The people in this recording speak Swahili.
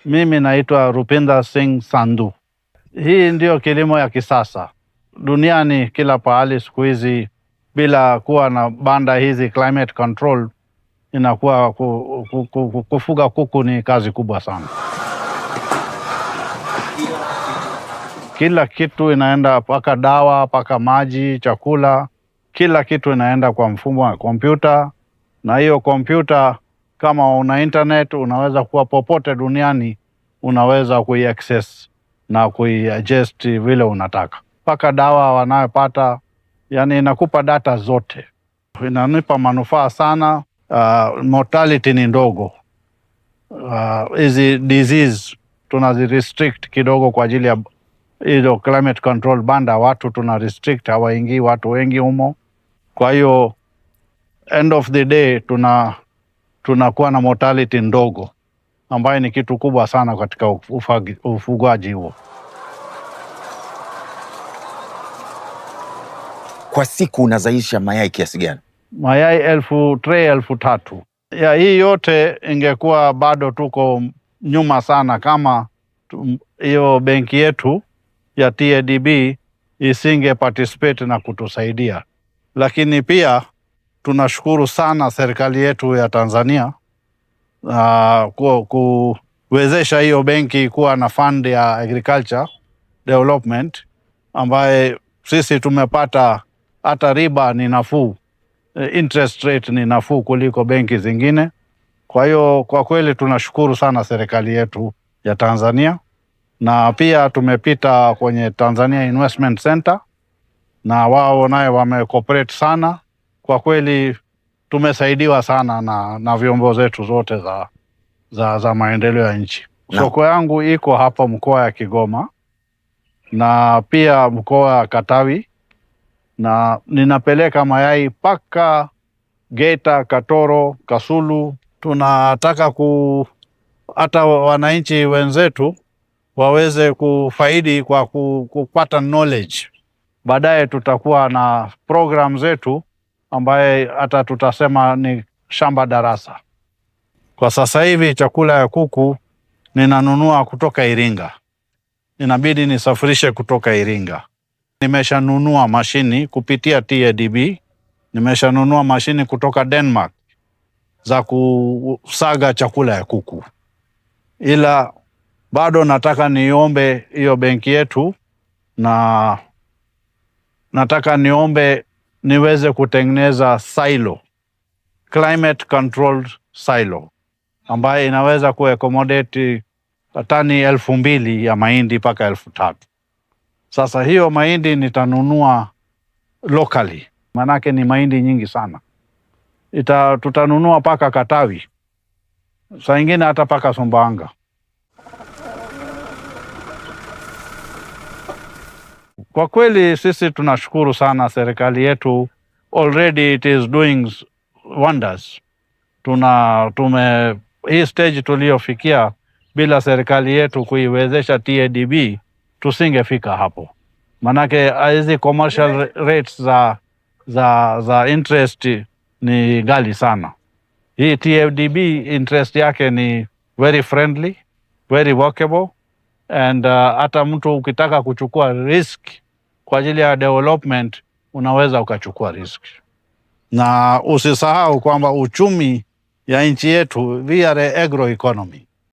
Mimi naitwa Rupinder Singh Sandhu. Hii ndio kilimo ya kisasa duniani kila pahali siku hizi. Bila kuwa na banda hizi climate control, inakuwa kufuga kuku ni kazi kubwa sana. Kila kitu inaenda, paka dawa, paka maji, chakula, kila kitu inaenda kwa mfumo wa kompyuta. Na hiyo kompyuta, kama una internet, unaweza kuwa popote duniani, unaweza kui-access na kui-adjust vile unataka. Paka dawa wanayopata, yani inakupa data zote. Inanipa manufaa sana. Mortality ni ndogo. Hizi disease tunazi-restrict kidogo kwa ajili ya hilo climate control banda. Watu tuna-restrict, hawaingii watu wengi humo. Kwa hiyo end of the day tunakuwa na mortality ndogo, ambayo ni kitu kubwa sana katika ufugaji huo. Kwa siku unazalisha mayai kiasi gani? Mayai 3,000. Ya hii yote ingekuwa bado tuko nyuma sana kama hiyo benki yetu ya TADB isinge participate na kutusaidia. Lakini pia tunashukuru sana serikali yetu ya Tanzania kuwezesha hiyo benki kuwa na fund ya agriculture development, ambaye sisi tumepata hata riba ni nafuu, interest rate ni nafuu kuliko benki zingine. Kwa hiyo kwa kweli tunashukuru sana serikali yetu ya Tanzania, na pia tumepita kwenye Tanzania Investment Center na wao naye wamecooperate sana. Kwa kweli tumesaidiwa sana na viongozi wetu zote za maendeleo ya nchi. Soko yangu iko hapa mkoa ya Kigoma na pia mkoa wa Katavi, na ninapeleka mayai paka Geita, Katoro, Kasulu. Tunataka hata wananchi wenzetu waweze kufaidi kwa kupata knowledge. Baadaye tutakuwa na program zetu ambaye hata tutasema ni shamba darasa. Kwa sasa hivi chakula ya kuku ninanunua kutoka Iringa. Inabidi nisafirishe kutoka Iringa. Nimeshanunua mashini kupitia TADB. Nimeshanunua mashini kutoka Denmark za kusaga chakula ya kuku. Ila bado nataka niombe hiyo benki yetu, na nataka niombe niweze kutengeneza silo, climate controlled silo, ambaye inaweza kuaccommodate tani 2,000 ya mahindi mpaka 3,000. Sasa hiyo mahindi nitanunua locally, manake ni mahindi nyingi sana. Tutanunua paka Katavi, saa ingine hata paka Sumbawanga. Kwa kweli sisi tunashukuru sana serikali yetu. Already it is doing wonders. Hii stage tuliofikia, bila serikali yetu kuiwezesha TADB tusingefika hapo. Manake hizi commercial rates za interest ni ghali sana. Hii TADB interest yake ni very friendly, very workable, and hata mtu ukitaka kuchukua risk kwa ajili ya development unaweza ukachukua risk. Na usisahau kwamba uchumi ya nchi yetu, we are agroeconomy.